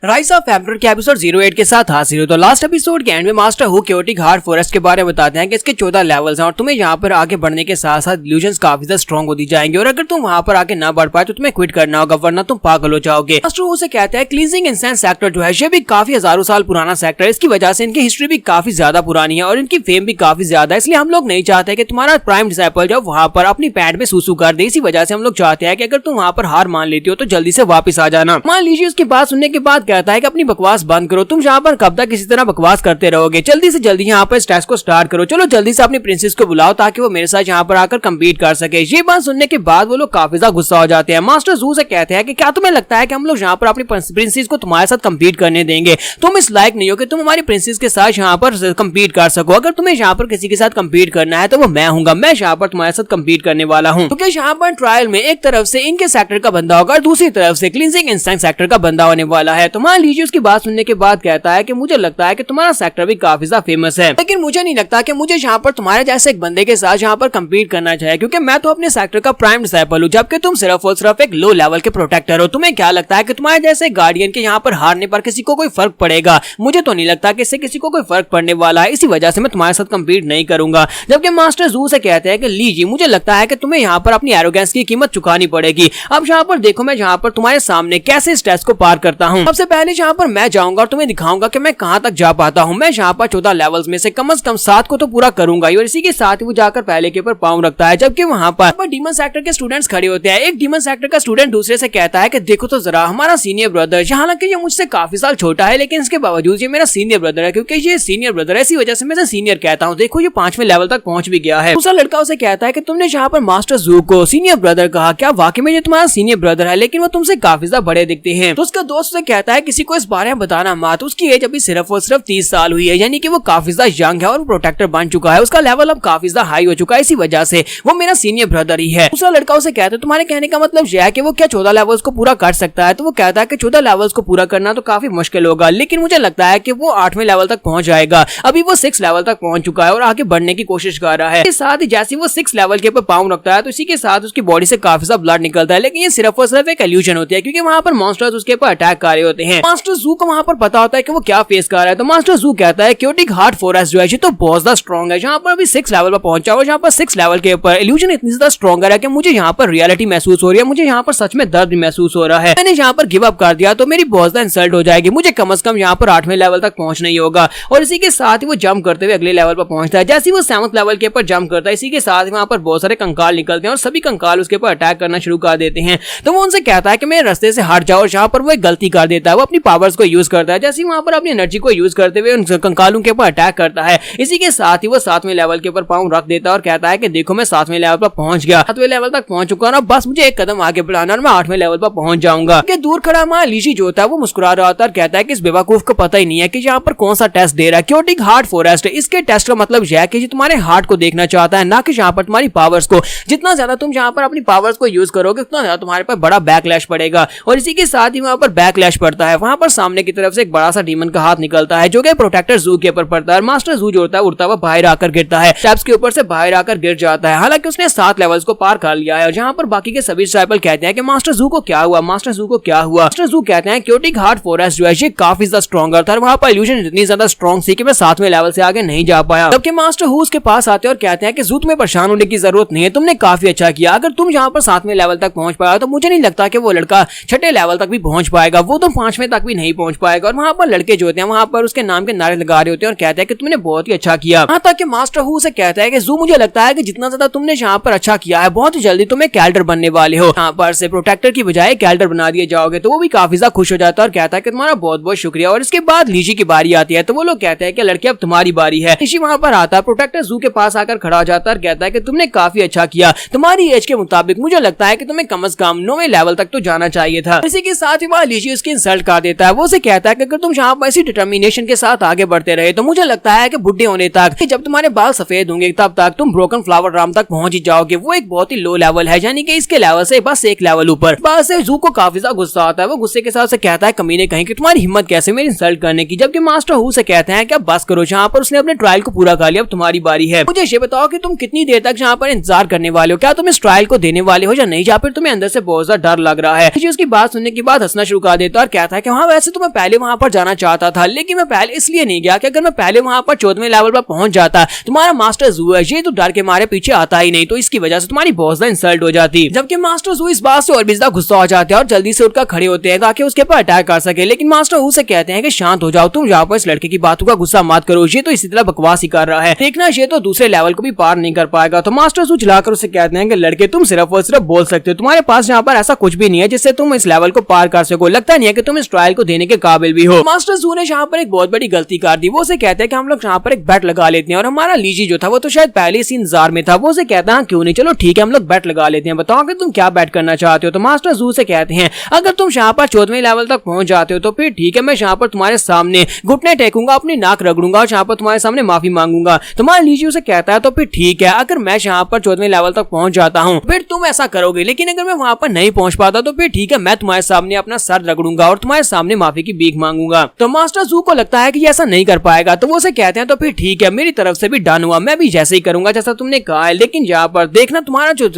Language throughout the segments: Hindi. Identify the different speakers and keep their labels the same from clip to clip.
Speaker 1: राइज ऑफ एम्परर के एपिसोड 08 के साथ हाजिर हो। तो लास्ट एपिसोड के एंड में master who chaotic hard forest के बारे में बताते हैं कि इसके 14 लेवल्स हैं और तुम्हें यहाँ पर आगे बढ़ने के साथ साथ इल्यूजन्स काफी ज्यादा स्ट्रॉन्ग होती जाएंगे और अगर तुम वहाँ पर आगे ना बढ़ पाए तो तुम्हें क्विट करना होगा, वरना तुम पागल हो जाओगे। मास्टर हु से कहता है क्लींजिंग इंसेंस सेक्टर जो है ये भी काफी हजारों साल पुराना सेक्टर है। इसकी वजह से इनकी हिस्ट्री भी काफी ज्यादा पुरानी है और इनकी फेम भी काफी ज्यादा है। इसलिए हम लोग नहीं चाहते कि तुम्हारा प्राइम डिसाइपल जो वहाँ पर अपनी पैंट में सूसू कर दे। इसी वजह से हम लोग चाहते हैं कि अगर तुम वहाँ पर हार मान लेती हो तो जल्दी से वापस आ जाना। मान लीजिए उसकी बात सुनने के बाद कहता है कि अपनी बकवास बंद करो, तुम यहाँ पर कब तक इसी तरह बकवास करते रहोगे, जल्दी से जल्दी यहाँ पर स्टेज को स्टार्ट करो, चलो जल्दी से अपनी प्रिंसेस को बुलाओ ताकि वो मेरे साथ यहाँ पर आकर कम्पीट कर सके। ये बात सुनने के बाद वो लोग काफी ज्यादा गुस्सा हो जाते हैं। मास्टर जू से कहते हैं कि क्या तुम्हें लगता है कि हम लोग यहाँ पर अपनी प्रिंसेस को तुम्हारे साथ कम्पीट करने देंगे? तुम इस लायक नहीं हो कि तुम हमारी प्रिंसेस के साथ यहाँ पर कम्पीट कर सको। अगर तुम्हें यहाँ पर किसी के साथ कम्पीट करना है तो वो मैं हूँ, मैं यहाँ पर तुम्हारे साथ कम्पीट करने वाला हूँ। क्योंकि यहाँ पर ट्रायल में एक तरफ से इनके सेक्टर का बंदा होगा और दूसरी तरफ से क्लींजिंग इंस्टिंक्ट सेक्टर का बंदा होने वाला है। तो मान लीजिए उसकी बात सुनने के बाद कहता है कि मुझे लगता है कि तुम्हारा सेक्टर भी काफी ज्यादा फेमस है, लेकिन मुझे नहीं लगता कि मुझे यहाँ पर तुम्हारे जैसे एक बंदे के साथ यहाँ पर कम्पीट करना चाहिए, क्योंकि मैं तो अपने सेक्टर का प्राइम डिसाइपल हूँ जबकि तुम सिर्फ और सिर्फ एक लो लेवल के प्रोटेक्टर हो। तुम्हें क्या लगता है कि तुम्हारे जैसे गार्डियन के यहाँ पर हारने पर किसी को कोई फर्क पड़ेगा? मुझे तो नहीं लगता कि इससे किसी को कोई फर्क पड़ने वाला है, इसी वजह से मैं तुम्हारे साथ कम्पीट नहीं करूंगा। जबकि मास्टर जू से कहते हैं कि लीजिए मुझे लगता है कि तुम्हें यहाँ पर अपनी एरोगेंस की कीमत चुकानी पड़ेगी। अब यहाँ पर देखो मैं यहाँ पर तुम्हारे सामने कैसे इस टेस्ट को पार करता हूँ। सबसे पहले यहाँ पर मैं जाऊंगा और तुम्हें दिखाऊंगा कि मैं कहाँ तक जा पाता हूँ। मैं यहाँ पर 14 लेवल्स में से कम 7 को तो पूरा करूंगा और इसी के साथ ही वो जाकर पहले के ऊपर पाँव रखता है, जबकि वहाँ पर डीमन सेक्टर के स्टूडेंट्स खड़े होते हैं। एक डीमन सेक्टर का स्टूडेंट दूसरे से कहता है कि देखो तो जरा हमारा सीनियर ब्रदर, हालांकि ये मुझसे काफी साल छोटा है लेकिन इसके बावजूद ये मेरा सीनियर ब्रदर है, क्योंकि ये सीनियर ब्रदर है इसी वजह से मैं इसे सीनियर कहता हूँ। देखो ये 5वें लेवल तक पहुंच भी गया है। दूसरा लड़का उसे कहता है कि तुमने यहाँ पर मास्टर जू को सीनियर ब्रदर कहा, क्या वाकई में ये तुम्हारा सीनियर ब्रदर है? लेकिन वो तुमसे काफी ज्यादा बड़े दिखते हैं। तो उसका दोस्त उसे कहता है किसी को इस बारे में बताना मत, उसकी एज अभी सिर्फ और सिर्फ 30 साल हुई है, यानी कि वो काफी ज्यादा यंग है और प्रोटेक्टर बन चुका है। उसका लेवल अब काफी ज्यादा हाई हो चुका है, इसी वजह से वो मेरा सीनियर ब्रदर ही है। दूसरा लड़का उसे कहता है तुम्हारे कहने का मतलब यह है कि वो क्या 14 लेवल्स को पूरा कर सकता है? तो वो कहता है कि 14 लेवल्स को पूरा करना तो काफी मुश्किल होगा, लेकिन मुझे लगता है कि वो 8वें लेवल तक पहुंच जाएगा। अभी वो 6 लेवल तक पहुंच चुका है और आगे बढ़ने की कोशिश कर रहा है। इसके साथ ही जैसे वो 6 लेवल के ऊपर पाँव रखता है तो इसी के साथ उसकी बॉडी से काफी ज्यादा ब्लड निकलता है, लेकिन ये सिर्फ और सिर्फ एक इल्यूजन होती है क्योंकि वहाँ पर मॉन्स्टर्स उसके ऊपर अटैक कर रहे होते हैं। मास्टर जू को वहाँ पर पता होता है कि वो क्या फेस कर रहा है। तो मास्टर जू कहता है केओटिक हार्ड फॉरेस्ट जो है तो बहुत ज्यादा स्ट्रॉन्ग है, जहाँ पर अभी 6 लेवल पर पहुंचा और जहाँ पर 6 लेवल के ऊपर इल्यूजन इतनी ज्यादा स्ट्रॉन्गर है कि मुझे यहाँ पर रियलिटी महसूस हो रही है, मुझे यहाँ पर सच में दर्द महसूस हो रहा है। मैंने यहाँ पर गिव अप कर दिया तो मेरी बहुत ज्यादा इंसल्ट हो जाएगी, मुझे कम से कम यहाँ पर 8वें लेवल तक पहुंचना ही होगा। और इसी के साथ ही वो जंप करते हुए अगले लेवल पर पहुंचता है। जैसे ही वो 7th लेवल के ऊपर जंप करता है इसी के साथ ही वहाँ पर बहुत सारे कंकाल निकलते हैं और सभी कंकाल उसके ऊपर अटैक करना शुरू कर देते हैं। तो वो उनसे कहता है कि मेरे रास्ते से हट जाओ और यहाँ पर वो एक गलती कर देता है, वो अपनी पावर्स को यूज करता है। जैसे ही वहाँ पर अपनी एनर्जी को यूज करते हुए उन कंकालों के ऊपर अटैक करता है, इसी के साथ ही वो 7वें लेवल के ऊपर पाँव रख देता है और कहता है कि देखो मैं 7वें लेवल पर पहुंच गया, 7वें लेवल तक पहुंच चुका हूं, बस मुझे एक कदम आगे बढ़ाना और मैं 8वें लेवल पर पहुंच जाऊंगा। दूर खड़ा मां लीजी जो होता है वो मुस्कुरा रहा होता है और कहता है कि इस बेवकूफ को पता ही नहीं है कि यहाँ पर कौन सा टेस्ट दे रहा है। केओटिक हार्ड फॉरेस्ट, इसके टेस्ट का मतलब यह है कि तुम्हारे हार्ट को देखना चाहता है, ना कि यहाँ पर तुम्हारी पावर्स को। जितना ज्यादा तुम यहाँ पर अपनी पावर्स को यूज करोगे उतना ज्यादा तुम्हारे पर बड़ा बैकलैश पड़ेगा। और इसी के साथ ही वहाँ पर बैकलैश पड़ता है, वहाँ पर सामने की तरफ से एक बड़ा सा डीमन का हाथ निकलता है जो कि प्रोटेक्टर जू के ऊपर पड़ता है। मास्टर जू जो होता है उड़ता हुआ बाहर आकर गिरता है, स्टेप्स के ऊपर से बाहर आकर गिर जाता है। हालांकि उसने 7 लेवल्स को पार कर लिया है। और जहाँ पर बाकी के सभी डिसाइपल कहते हैं कि मास्टर जू को क्या हुआ, मास्टर जू को क्या हुआ? मास्टर जू कहते हैं केओटिक हार्ड फॉरेस्ट जो है ये काफी ज्यादा स्ट्रॉन्गर था और वहाँ पर इल्यूजन इतनी ज्यादा स्ट्रॉन्ग थी कि मैं 7वें लेवल से आगे नहीं जा पाया। जबकि मास्टर हु उसके पास आते हैं और कहते हैं कि जू तुम्हें परेशान होने की जरूरत नहीं है, तुमने काफी अच्छा किया। अगर तुम यहाँ पर 7वें लेवल तक पहुंच पाया तो मुझे नहीं लगता कि वो लड़का 6ठे लेवल तक भी पहुंच पाएगा, वो तो 5वें तक भी नहीं पहुंच पाएगा। और वहाँ पर लड़के जो होते हैं वहाँ पर उसके नाम के नारे लगा रहे होते हैं और कहते हैं कि तुमने बहुत ही अच्छा किया। यहाँ तक कि मास्टर हु से कहता है कि जू मुझे लगता है कि जितना ज्यादा तुमने यहाँ पर अच्छा किया है बहुत ही जल्दी तुम एक कैल्डर बनने वाले हो, यहाँ पर से प्रोटेक्टर की बजाय कैल्डर बना दिए जाओगे। तो वो भी काफी ज्यादा खुश हो जाता है और कहता है कि तुम्हारा बहुत बहुत शुक्रिया। और इसके बाद लीजी की बारी आती है तो वो लोग कहते हैं कि लड़के अब तुम्हारी बारी है। लीजी वहाँ पर आता है, प्रोटेक्टर जू के पास आकर खड़ा हो जाता है और कहता है कि तुमने काफी अच्छा किया, तुम्हारी एज के मुताबिक मुझे लगता है कि तुम्हें कम से कम 9वें लेवल तक तो जाना चाहिए था। इसी के साथ ही वहाँ लीजी उसकी इंसल्ट कर देता है। वो उसे कहता है कि अगर तुम यहाँ पर ऐसी डिटर्मिनेशन के साथ आगे बढ़ते रहे तो मुझे लगता है कि बुढ़े होने तक, जब तुम्हारे बाल सफेद होंगे तब तक तुम ब्रोकन फ्लावर ड्राम तक पहुंच ही जाओगे। वो एक बहुत ही लो लेवल है, यानी कि इसके लेवल से बस एक लेवल ऊपर। बाद से जू को काफी ज्यादा गुस्सा आता है, वो गुस्से के साथ से कहता है कमीने कहीं कि तुम्हारी हिम्मत कैसे मेरी इंसल्ट करने की। जबकि मास्टर हु से कहते हैं कि अब बस करो, जहाँ पर उसने अपने ट्रायल को पूरा कर लिया, अब तुम्हारी बारी है। मुझे ये बताओ कि तुम कितनी देर तक यहाँ पर इंतजार करने वाले हो, क्या तुम इस ट्रायल को देने वाले हो या नहीं, या फिर तुम्हें अंदर से बहुत ज्यादा डर लग रहा है। उसकी बात सुनने के बाद हंसना शुरू कर देता है और कहता कहता है कि हाँ वैसे तो मैं पहले वहां पर जाना चाहता था, लेकिन मैं पहले इसलिए नहीं गया कि अगर मैं पहले वहां पर 14वें लेवल पर पहुंच जाता, तुम्हारा मास्टर जू है ये तो डर के मारे पीछे आता ही नहीं, तो इसकी वजह से तुम्हारी बहुत ज्यादा इंसल्ट हो जाती। जबकि मास्टर जू इस बात से और भी ज्यादा गुस्सा हो जाते हैं और जल्दी से उठकर खड़े होते हैं ताकि उसके ऊपर अटैक कर सके। लेकिन मास्टर जू से कहते हैं कि शांत हो जाओ, तुम यहाँ पर इस लड़के की बातों का गुस्सा मत करो, ये तो इसी तरह बकवास ही कर रहा है, देखना ये तो दूसरे लेवल को भी पार नहीं कर पाएगा। तो मास्टर जू चिल्लाकर उसे कहते हैं कि लड़के तुम सिर्फ और सिर्फ बोल सकते हो, तुम्हारे पास यहाँ पर ऐसा कुछ भी नहीं है जिससे तुम इस लेवल को पार कर सको, लगता नहीं है कि तुम इस ट्रायल को देने के काबिल भी हो। मास्टर जू ने यहाँ पर एक बहुत बड़ी गलती कर दी, वो उसे कहते हैं कि हम लोग यहाँ पर एक बेट लगा लेते हैं, और हमारा लीजी जो था वो तो शायद पहले इसी इंतजार में था, वो उसे कहता है क्यों नहीं, चलो ठीक है हम लोग बेट लगा लेते हैं, बताओ कि तुम क्या बेट करना चाहते हो। तो मास्टर जू से कहते हैं अगर तुम यहाँ पर 14वें लेवल तक पहुंच जाते हो तो फिर ठीक है, मैं यहाँ पर तुम्हारे सामने घुटने टेकूंगा, अपनी नाक रगड़ूंगा और यहाँ पर तुम्हारे सामने माफी मांगूंगा। तुम्हारा लीजी उसे कहता है तो फिर ठीक है, अगर मैं यहाँ पर 14वें लेवल तक पहुंच जाता हूँ फिर तुम ऐसा करोगे, लेकिन अगर मैं वहां पर नहीं पहुंच पाता तो फिर ठीक है, मैं तुम्हारे सामने अपना सर रगड़ूंगा और तुम्हारे सामने माफी की भीख मांगूंगा। तो मास्टर जू को लगता है कि ऐसा नहीं कर पाएगा, तो वो उसे कहते हैं तो फिर ठीक है, मेरी तरफ से भी डन हुआ, मैं भी जैसे ही करूंगा जैसा तुमने कहा है, लेकिन यहाँ पर देखना तुम्हारा जो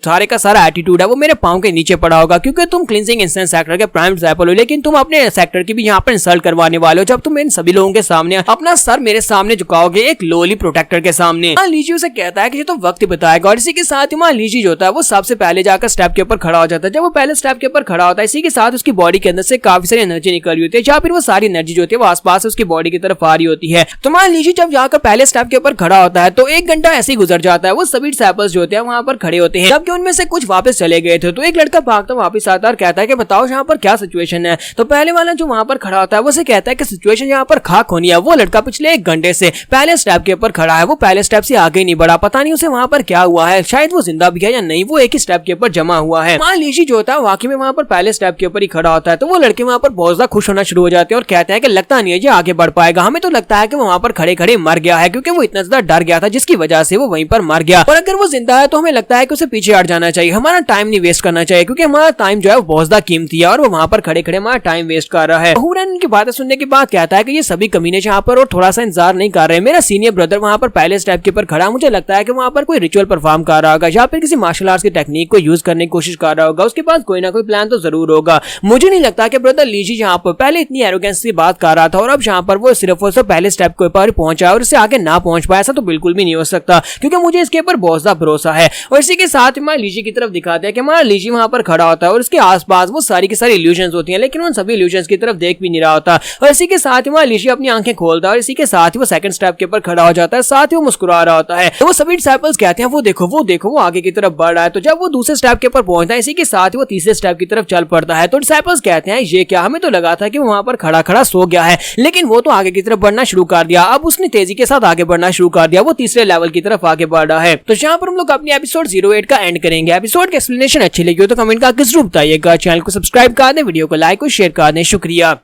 Speaker 1: सारे का सारा एटीट्यूड है वो मेरे पाँव के नीचे पड़ा होगा, क्योंकि तुम क्लिंजिंग इंस्टेंस सेक्टर के प्राइम डिसिपल हो, लेकिन तुम अपने सेक्टर की भी यहाँ पर इंसल्ट करवाने वाले हो जब तुम इन सभी लोगों के सामने अपना सर मेरे सामने झुकाओगे एक लोली प्रोटेक्टर के सामने। लीजी उसे कहता है कि ये तो वक्त ही बताएगा, और इसी के साथ ही लीजी जो होता है वो सबसे पहले जाकर स्टेप के ऊपर खड़ा हो जाता है। जब वो पहले स्टेप के ऊपर खड़ा होता है इसी के साथ उसकी बॉडी के अंदर से काफी सारी एनर्जी निकल रही होती है, या फिर वो सारी एनर्जी जो होती है वो आसपास उसकी बॉडी की तरफ आ रही होती है। तो लीजी जब जाकर पहले स्टेप के ऊपर खड़ा होता है तो 1 घंटा ऐसे ही गुजर जाता है, वो सभी डिसिपल्स जो होते हैं वहां पर खड़े होते हैं, जबकि उनमें से कुछ वापस चले गए थे। तो एक लड़का भागता वापस आता है और कहता है कि बताओ यहाँ पर क्या सिचुएशन है। तो पहले वाला जो वहां पर खड़ा होता है वो से कहता है कि सिचुएशन यहाँ पर खाक होनी है, वो लड़का पिछले 1 घंटे से पहले स्टेप के ऊपर खड़ा है, वो पहले स्टेप से आगे नहीं बढ़ा, पता नहीं उसे वहां पर क्या हुआ है, शायद वो जिंदा भी है या नहीं, वो एक ही स्टेप के ऊपर जमा हुआ है। लीजी जो होता है वाकई में वहां पर पहले स्टेप के ऊपर ही खड़ा होता है, तो वो लड़के वहां पर बहुत ज्यादा खुश होना शुरू हो जाते हैं और कहते हैं कि लगता नहीं है ये आगे बढ़ पाएगा, हमें तो लगता है कि वो वहां पर खड़े खड़े मर गया है, क्योंकि वो इतना ज्यादा डर गया था जिसकी वजह से वो वहीं पर मर गया, और अगर वो जिंदा है तो हमें लगता है कि उसे पीछे हट जाना चाहिए, हमारा टाइम नहीं वेस्ट करना चाहिए, क्योंकि हमारा टाइम जो है बहुत ज्यादा कीमती है और वो वहां पर खड़े खड़े हमारा टाइम वेस्ट कर रहा है। हुरन की बातें सुनने के बाद कहता है कि ये सभी कमीने यहाँ पर और थोड़ा सा इंतजार नहीं कर रहे, मेरा सीनियर ब्रदर वहां पर पहले स्टेप के ऊपर खड़ा, मुझे लगता है कि वहां पर कोई रिचुअल परफॉर्म कर रहा होगा या फिर किसी मार्शल आर्ट्स की टेक्निक को यूज करने की कोशिश कर रहा होगा, उसके पास कोई ना कोई प्लान तो जरूर होगा। मुझे नहीं लगता कि ब्रदर लीजी यहाँ पर पहले इतनी एरोगेंस से बात कर रहा था और अब यहाँ पर वो सिर्फ और सिर्फ पहले स्टेप के ऊपर पहुंचा और इससे आगे ना पहुंच पाया, ऐसा तो बिल्कुल भी नहीं हो सकता, क्योंकि मुझे इसके ऊपर बहुत ज्यादा भरोसा है। और इसी के साथ हमारे लीजी की तरफ दिखाते हैं कि हमारा लीजी वहां पर खड़ा होता है और उसके आसपास वो सारी की सारी इल्यूजन्स होती हैं, लेकिन उन सभी इल्यूजन्स की तरफ देख भी नहीं रहा होता, और इसी के साथ हमारा लीजी अपनी आंखें खोलता है और इसी के साथ ही वो सेकंड स्टेप के ऊपर खड़ा हो जाता है, साथ ही वो मुस्कुरा रहा होता है। तो वो सभी डिसिपल्स कहते हैं वो देखो वो आगे की तरफ बढ़ रहा है। तो जब वो दूसरे स्टेप के ऊपर पहुंचता है इसी के साथ ही वो तीसरे स्टेप की तरफ चल पड़ता है। तो डिसिपल्स कहते हैं ये क्या, हमें तो लगा था कि वो वहां पर खड़ा खड़ा सो गया है, लेकिन वो तो आगे की तरफ बढ़ना शुरू कर दिया, अब उसने तेजी के साथ आगे बढ़ना शुरू कर दिया, वो तीसरे लेवल की तरफ आगे बढ़ रहा है। तो यहाँ पर हम लोग अपनी एपिसोड 08 का एंड करेंगे। एपिसोड की एक्सप्लेनेशन अच्छी लगी हो तो कमेंट करके जरूर बताइएगा, चैनल को सब्सक्राइब कर दें, वीडियो को लाइक और शेयर कर दें। शुक्रिया।